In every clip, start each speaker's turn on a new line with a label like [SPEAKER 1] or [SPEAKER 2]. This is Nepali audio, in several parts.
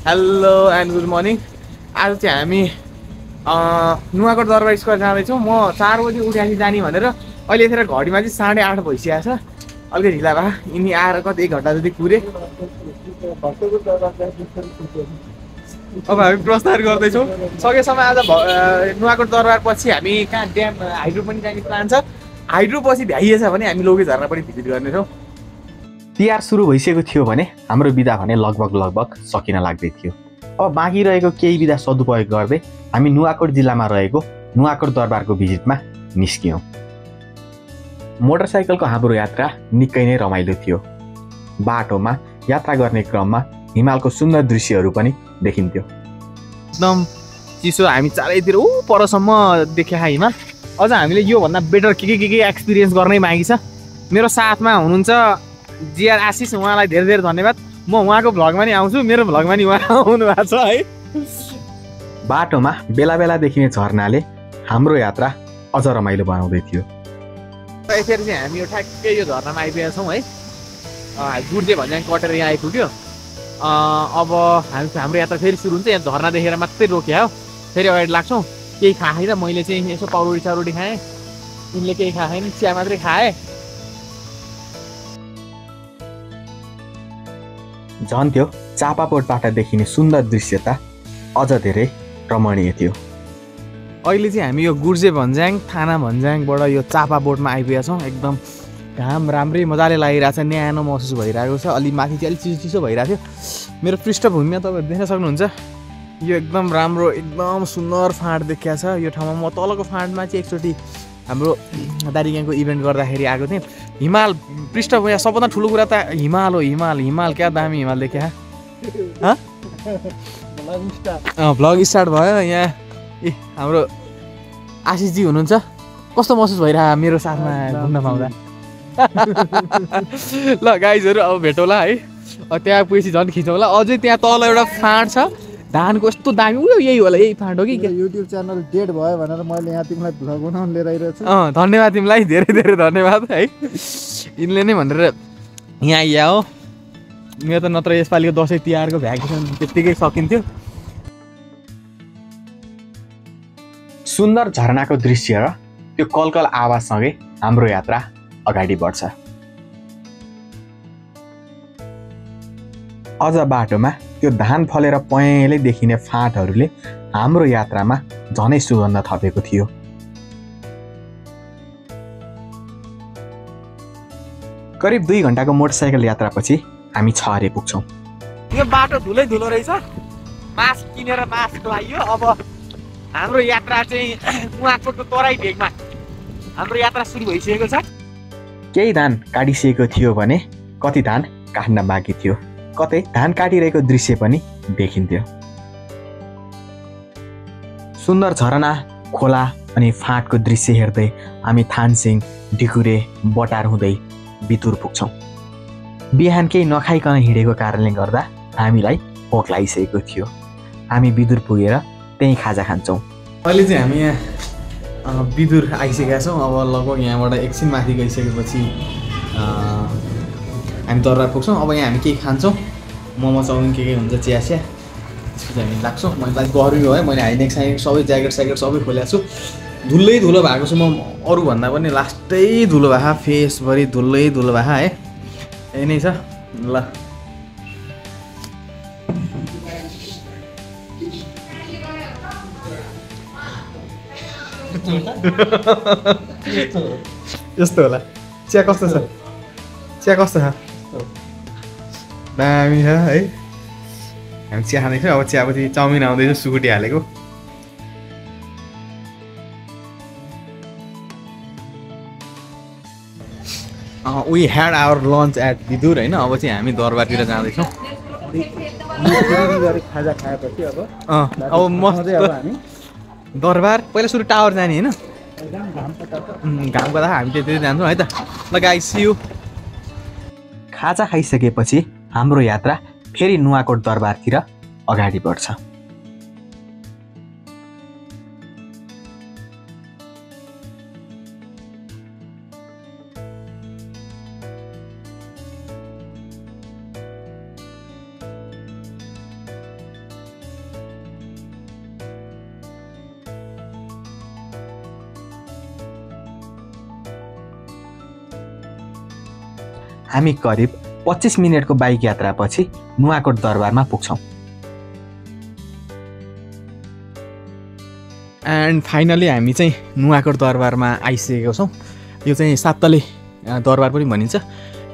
[SPEAKER 1] Hello and good morning. आज चाहिँ हामी नुवाकोट दरबार स्क्वायर जाँदैछौँ। म 4 बजी उठाएपछि जाने भनेर अहिले यतिखेर घडीमा चाहिँ 8:30 भइसकेको छ। अलिकति ढिला भए यिनी आएर कति 1 घन्टा जति कुरे। अब हामी प्रस्थान गर्दैछौँ। सकेसम्म आज नुवाकोट दरबार पछि हामी कहाँ ड्याम हाइड्रो पनि जाने प्लान छ। हाइड्रो पछि भ्याइएछ भने हामी लोके झरना पनि भिजिट गर्नेछौँ।
[SPEAKER 2] तिहार सुरु भइसकेको थियो भने हाम्रो बिदा भने लगभग सकिन लाग्दै थियो। अब बाँकी रहेको केही बिदा सदुपयोग गर्दै हामी नुवाकोट जिल्लामा रहेको नुवाकोट दरबारको भिजिटमा निस्कियौँ। मोटरसाइकलको हाम्रो यात्रा निकै नै रमाइलो थियो। बाटोमा यात्रा गर्ने क्रममा हिमालको सुन्दर दृश्यहरू पनि देखिन्थ्यो।
[SPEAKER 1] एकदम चिसो, हामी चारैतिर परसम्म देखे हिमाल। अझ हामीले योभन्दा बेटर के एक्सपिरियन्स गर्नै बाँकी छ। मेरो साथमा हुनुहुन्छ जिआर आशिष, उहाँलाई धेरै धेरै धन्यवाद। म उहाँको भ्लगमा नि आउँछु, मेरो भ्लगमा नि उहाँ आउनु भएको छ है।
[SPEAKER 2] बाटोमा बेला बेला देखिने झरनाले हाम्रो यात्रा अझ रमाइलो बनाउँदै थियो।
[SPEAKER 1] यसरी चाहिँ हामी यो ठ्याक्कै यो झरनामा आइपुगेका छौँ है। गुर्जे भन्ज्याङ कटेर यहाँ आइपुग्यो। अब हाम्रो यात्रा फेरि सुरु हुन्छ। यहाँ झरना देखेर मात्रै रोक्यो हो। फेरि अगाडि लाग्छौँ। केही खाएन, मैले चाहिँ यसो पाउरोटी साउरोटी खाएँ, यिनले केही खाएन, चिया मात्रै खाएँ।
[SPEAKER 2] झन् त्यो चापापोटबाट देखिने सुन्दर दृश्यता अझ धेरै रमणीय थियो।
[SPEAKER 1] अहिले चाहिँ हामी यो गुर्जे भन्ज्याङ थाना भन्ज्याङबाट यो चापापोटमा आइपुगेका छौँ। एकदम घाम राम्रै मजाले लागिरहेछ, न्यानो महसुस भइरहेको छ। अलि माथि चाहिँ अलिक चिसो चिसो भइरहेको थियो। मेरो पृष्ठभूमिमा तपाईँहरू देख्न सक्नुहुन्छ, यो एकदम राम्रो एकदम सुन्दर फाँट देखिया छ। यो ठाउँमा म तलको फाँटमा चाहिँ एकचोटि हाम्रो दारिगाङको इभेन्ट गर्दाखेरि आएको थिएँ। हिमाल पृष्ठभूमि सबभन्दा ठुलो कुरा त हिमाल हो। हिमाल क्या दामी हिमाल देखिया। भ्लग स्टार्ट भयो। यहाँ हाम्रो आशिषजी हुनुहुन्छ। कस्तो महसुस भइरहेको मेरो साथमा घुम्न पाउँदा? ल गाइजहरू, अब भेटौँला है। त्यहाँ पुगेपछि झन् खिचौँला। अझै त्यहाँ तल एउटा फाँट छ धानको, यस्तो दामी। यही होला, यही फाँट हो कि
[SPEAKER 3] युट्युब च्यानल डेड भयो भनेर मैले यहाँ तिमीलाई भ्लग बनाउन लिएर आइरहेको छु।
[SPEAKER 1] धन्यवाद तिमीलाई, धेरै धेरै धन्यवाद है। यिनले नै भनेर यहाँ आइया हो। मेरो त नत्र यसपालिको दसैँ तिहारको भ्याकेसन त्यत्तिकै सकिन्थ्यो।
[SPEAKER 2] सुन्दर झरनाको दृश्य र त्यो कलकल आवाजसँगै हाम्रो यात्रा अगाडि बढ्छ। अझ बाटोमा त्यो धान फलेर पहेँलै देखिने फाँटहरूले हाम्रो यात्रामा झनै सुगन्ध थपेको थियो। करिब 2 घन्टाको मोटरसाइकल यात्रापछि हामी छहरे पुग्छौँ।
[SPEAKER 1] यो बाटो धुलै धुलो रहेछ। मास्क किनेर मास्क लगाइयो। अब हाम्रो यात्रा चाहिँ नुवाकोटको तराई भेगमा हाम्रो यात्रा सुरु भइसकेको छ।
[SPEAKER 2] केही धान काटिसकेको थियो भने कति धान काट्न बाँकी थियो। कतै धान काटिरहेको दृश्य पनि देखिन्थ्यो। सुन्दर झरना, खोला अनि फाँटको दृश्य हेर्दै हामी थानसिङ, ढिकुरे, बटार हुँदै बितुर पुग्छौँ। बिहान केही नखाइकन हिँडेको कारणले गर्दा हामीलाई भोक लागिसकेको थियो। हामी बिदुर पुगेर त्यहीँ खाजा खान्छौँ।
[SPEAKER 1] अहिले चाहिँ हामी यहाँ बिदुर आइसकेका छौँ। अब लगभग यहाँबाट एकछिन माथि गइसकेपछि हामी दरबार पुग्छौँ। अब यहाँ हामी केही खान्छौँ, मोमो चाउमिन के हुन्छ, चिया चिया, त्यसपछि हामी लाग्छौँ। मैले गर्मी है, मैले हाइनेक साइनेक सबै ज्याकेट स्याकेट सबै खोलेको छु। धुलै धुलो भएको छु म। अरूभन्दा पनि लास्टै धुलो भएको, फेसभरि धुलै धुलो भएको है। यही नै छ। ल यस्तो होला। चिया कस्तो छ? चिया कस्तो छ? दामी छ है। हामी चिया खाँदैछौँ। अब चियापछि चाउमिन आउँदैछ, सुकुटी हालेको। We had our lunch at Bidur होइन। अब चाहिँ हामी दरबारतिर जाँदैछौँ।
[SPEAKER 3] खाजा खाएपछि
[SPEAKER 1] अब मस्त दरबार पहिला सुरु टावर जाने होइन। घाम पर्दा हामी त्यतिर जान्छौँ है त। ल गाइस, सी यू।
[SPEAKER 2] खाजा खाइसकेपछि हाम्रो यात्रा फेरि नुवाकोट दरबारतिर अगाडि बढ्छ। हामी करिब 25 मिनटको बाइक यात्रापछि नुवाकोट दरबारमा पुग्छौँ।
[SPEAKER 1] एन्ड फाइनली हामी चाहिँ नुवाकोट दरबारमा आइसकेको छौँ। यो चाहिँ साततले दरबार पनि भनिन्छ।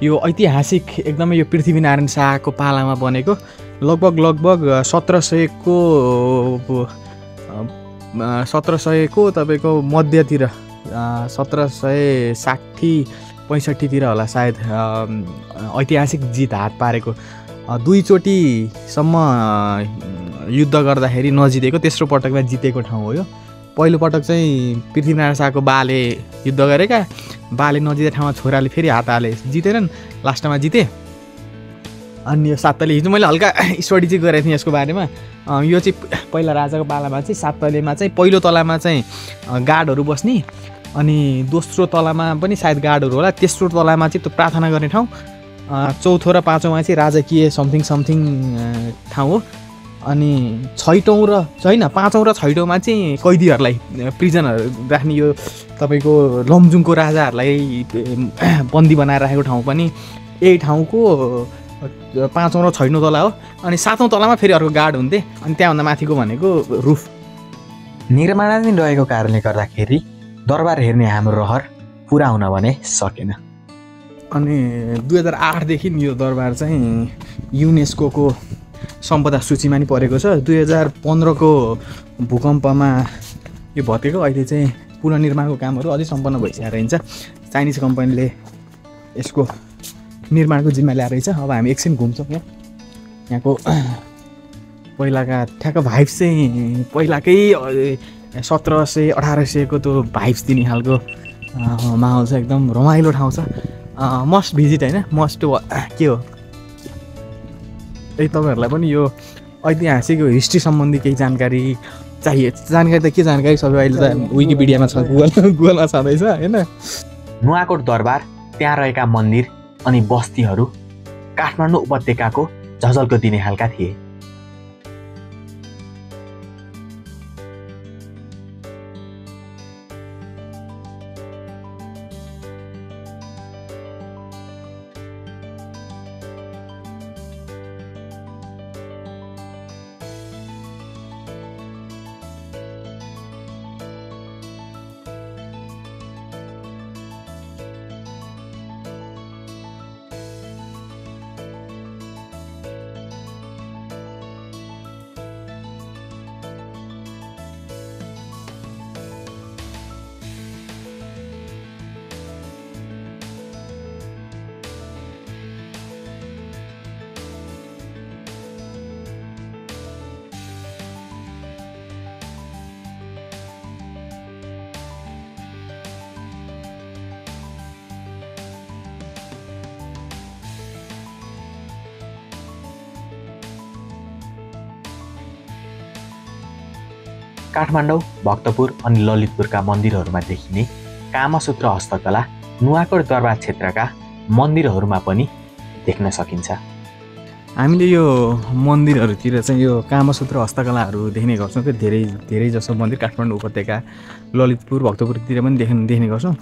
[SPEAKER 1] यो ऐतिहासिक एकदमै यो पृथ्वीनारायण शाहको पालामा बनेको लगभग 1700को तपाईँको मध्यतिर 1760-65 होला सायद ऐतिहासिक जित हात पारेको। 2 चोटिसम्म युद्ध गर्दाखेरि नजितेको, तेस्रो पटकमा जितेको ठाउँ हो यो। पहिलो पटक चाहिँ पृथ्वीनारायण शाहको बाले युद्ध गरेका, बाले नजिते ठाउँमा छोराले फेरि हात हाले, जितेनन्, लास्टमा जिते। अनि यो साततले हिजो मैले हल्का स्टडी चाहिँ गरेको थिएँ यसको बारेमा। यो चाहिँ पहिला राजाको पालामा चाहिँ साततलेमा चाहिँ पहिलो तलामा चाहिँ गार्डहरू बस्ने, अनि दोस्रो तलामा पनि सायद गार्डहरू होला, तेस्रो तलामा चाहिँ त्यो प्रार्थना गर्ने ठाउँ, चौथो र पाँचौँमा चाहिँ राजकीय समथिङ ठाउँ हो। अनि पाँचौँ र छैटौँमा चाहिँ कैदीहरूलाई प्रिजनहरू राख्ने, यो तपाईँको लमजुङको राजाहरूलाई बन्दी बनाएर राखेको ठाउँ पनि यही ठाउँको 5औँ र 6औँ तला हो। अनि 7औँ तलामा फेरि अर्को गार्ड हुन्थे। अनि त्यहाँभन्दा माथिको भनेको रुफ।
[SPEAKER 2] निर्माणाधीन रहेको कारणले गर्दाखेरि दरबार हेर्ने हाम्रो रहर पुरा हुन भने सकेन।
[SPEAKER 1] अनि 2008देखि यो दरबार चाहिँ युनेस्को सम्पदा सूचीमा नि परेको छ। 2015को भूकम्पमा यो भत्केको। अहिले चाहिँ पुनर्निर्माणको कामहरू अझै सम्पन्न भइसकेको रहन्छ। चाइनिज कम्पनीले यसको निर्माणको जिम्मा ल्याएर रहेछ। अब हामी एकछिन घुम्छौँ। यहाँको पहिलाका ठ्याक्क भाइब्स चाहिँ पहिलाकै 1700-1800को त्यो भाइब्स दिने खालको माहौल छ। एकदम रमाइलो ठाउँ छ। मस्ट भिजिट होइन, मस्ट के हो तपाईँहरूलाई पनि यो ऐतिहासिक हिस्ट्री सम्बन्धी केही जानकारी चाहिए। जानकारी त के जानकारी, सबै अहिले त विकिपिडियामा छ, गुगलमा छँदैछ होइन।
[SPEAKER 2] नुवाकोट दरबार, त्यहाँ रहेका मन्दिर अनि बस्तीहरू काठमाडौँ उपत्यकाको झझल्को दिने खालका थिए। काठमाडौँ, भक्तपुर अनि ललितपुरका मन्दिरहरूमा देखिने कामसूत्र हस्तकला नुवाकोट दरबार क्षेत्रका मन्दिरहरूमा पनि देख्न सकिन्छ।
[SPEAKER 1] हामीले यो मन्दिरहरूतिर चाहिँ यो कामसूत्र हस्तकलाहरू देख्ने गर्छौँ कि धेरै जसो मन्दिर काठमाडौँ उपत्यका, ललितपुर, भक्तपुरतिर पनि देख्ने गर्छौँ।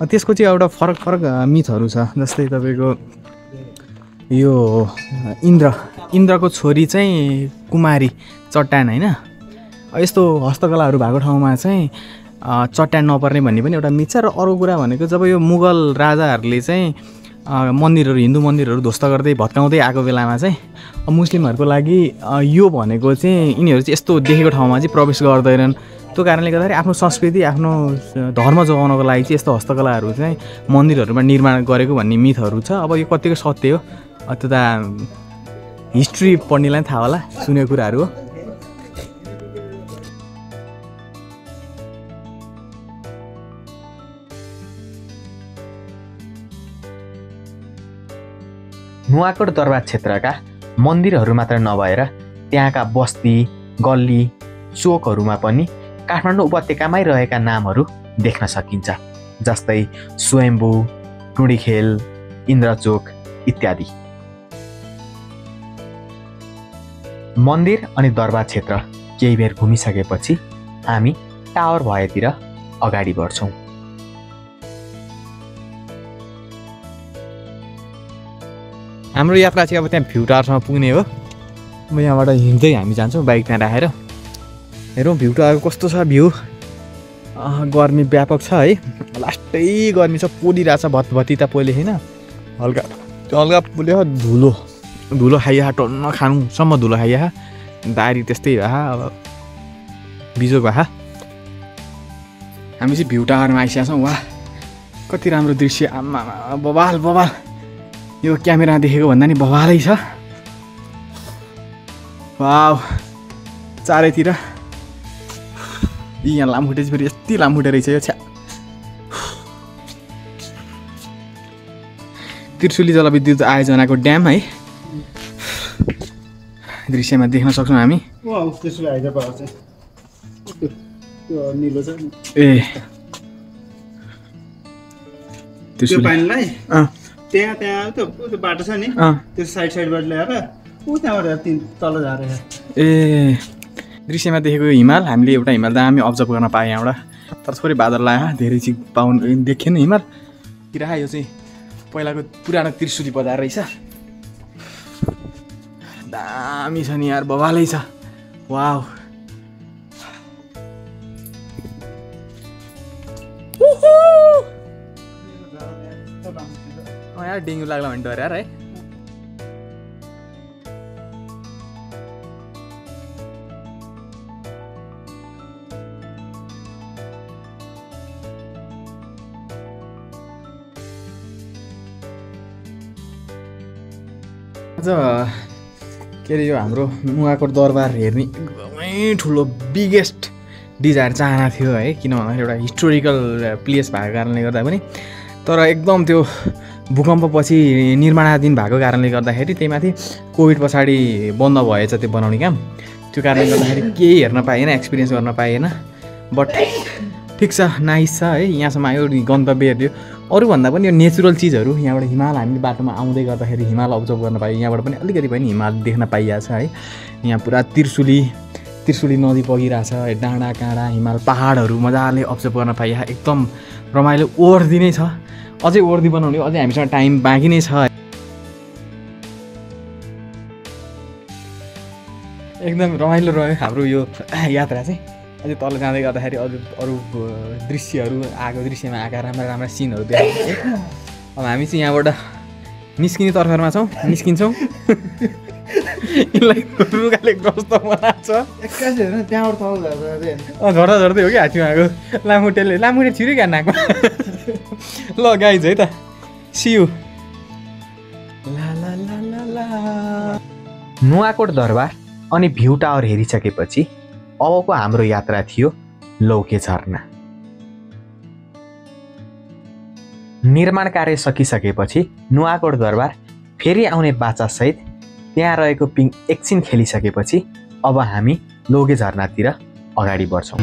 [SPEAKER 1] त्यसको चाहिँ एउटा फरक मिथहरू छ। जस्तै तपाईँको यो इन्द्रको छोरी चाहिँ कुमारी चट्टान होइन, यस्तो हस्तकलाहरू भएको ठाउँमा चाहिँ चट्टान नपर्ने भन्ने पनि एउटा मिथ छ। र अरू कुरा भनेको जब यो मुगल राजाहरूले चाहिँ मन्दिरहरू, हिन्दू मन्दिरहरू ध्वस्त गर्दै भत्काउँदै आएको बेलामा चाहिँ मुस्लिमहरूको लागि यो भनेको चाहिँ यिनीहरू चाहिँ यस्तो देखेको ठाउँमा चाहिँ प्रवेश गर्दैनन्। त्यो कारणले गर्दाखेरि आफ्नो संस्कृति, आफ्नो धर्म जोगाउनको लागि चाहिँ यस्तो हस्तकलाहरू चाहिँ मन्दिरहरूमा निर्माण गरेको भन्ने मिथहरू छ। अब यो कतिको सत्य हो त्यो त हिस्ट्री पढ्नेलाई थाहा होला, सुनेको कुराहरू हो।
[SPEAKER 2] नुवाकोट दरबार क्षेत्रका मन्दिरहरू मात्र नभएर त्यहाँका बस्ती, गल्ली, चोकहरूमा पनि काठमाडौँ उपत्यकामै रहेका नामहरू देख्न सकिन्छ। जस्तै स्वयम्भू, टुँडीखेल, इन्द्रचोक इत्यादि। मन्दिर अनि दरबार क्षेत्र केही बेर घुमिसकेपछि हामी टावर भएतिर अगाडि बढ्छौँ।
[SPEAKER 1] हाम्रो यात्रा चाहिँ अब त्यहाँ भ्यू टावरसम्म पुग्ने हो। अब यहाँबाट हिँड्दै हामी जान्छौँ बाइक त्यहाँ राखेर। हेरौँ भ्यू टावर कस्तो छ भ्यू। गर्मी व्यापक छ है, लास्टै गर्मी छ, पोलिरहेछ भत्भती त पोले होइन, हल्का हल्का पोल्यो। धुलो धुलो खाइया टन्न खानुसम्म धुलो खाइया, दारी त्यस्तै भए अब बिजोग भए। हामी चाहिँ भ्यू टावरमा आइसकेका छौँ। वाह कति राम्रो दृश्य, आमा बवाल बवाल। यो क्यामेरा देखेको भन्दा नि बवालै छ। वाउ चारैतिर यहाँ लामखुट्टे चाहिँ फेरि यति लामखुट्टे रहेछ यो। छ्या त्रिशुली जलविद्युत आयोजनाको ड्याम है, दृश्यमा देख्न सक्छौँ हामी। ए
[SPEAKER 3] त्यो पानीलाई त्यहाँ त्यो बाटो छ नि, त्यो साइडबाट ल्याएर त्यहाँबाट तल झारेर।
[SPEAKER 1] ए दृश्यमा देखेको हिमाल, हामीले एउटा हिमाल त हामी अब्जर्भ गर्न पाएँ यहाँबाट, तर थोरै बादल लाग्यो, धेरै चाहिँ देखिएन हिमाल। किरा यो चाहिँ पहिलाको पुरानो त्रिशुली बजार रहेछ, दामी छ नि यार, बवालै छ। वाउ यार डेङ्गु लाग्ला भने डर यार है। आज के अरे यो हाम्रो नुवाकोट दरबार हेर्ने एकदमै ठुलो बिगेस्ट डिजायर चाहना थियो है, किन भन्दाखेरि एउटा हिस्टोरिकल प्लेस भएको कारणले गर्दा पनि, तर एकदम त्यो भूकम्पपछि निर्माणाधीन भएको कारणले गर्दाखेरि त्यही माथि कोभिड पछाडि बन्द भएछ त्यो बनाउने काम, त्यो कारणले गर्दाखेरि केही हेर्न पाएन, एक्सपिरियन्स गर्न पाएन। बट ठिक छ, नाइस छ है, यहाँसम्म आयो गन्तव्य हेऱ्यो। अरूभन्दा पनि यो नेचुरल चिजहरू यहाँबाट हिमाल हामीले बाटोमा आउँदै गर्दाखेरि हिमाल अब्जर्भ गर्न पाइयो, यहाँबाट पनि अलिकति पनि हिमाल देख्न पाइरहेछ है। यहाँ पुरा त्रिशुली नदी बगिरहेछ, डाँडा काँडा हिमाल पहाडहरू मजाले अब्जर्भ गर्न पाइयो, एकदम रमाइलो। ओर्दी नै छ, अझै ओर्दी बनाउने, अझै हामीसँग टाइम बाँकी नै छ। एकदम रमाइलो रह्यो हाम्रो यो यात्रा चाहिँ। अझै तल जाँदै गर्दाखेरि अरू दृश्यहरू आएको, दृश्यमा आएका राम्रा राम्रा सिनहरू देख्छ। अब हामी चाहिँ यहाँबाट निस्किने तर्खरमा छौँ, निस्किन्छौँ। यसलाई रुगाले ग्रस्त बनाएको छ
[SPEAKER 3] एक्कासी हेर्नु त्यहाँबाट तल झर्दा
[SPEAKER 1] झर्दा झर्दै हो कि हात्तीमा आएको लामुटे छिर्यो क्या नाकमा। ल गाइज है त, सियु।
[SPEAKER 2] नुवाकोट दरबार अनि भ्यू टावर हेरिसकेपछि अबको हाम्रो यात्रा थियो लौके झरना। निर्माण कार्य सकिसकेपछि नुवाकोट दरबार फेरि आउने बाचासहित त्यहाँ रहेको पिङ एकछिन खेलिसकेपछि अब हामी लौके झरनातिर अगाडि बढ्छौँ।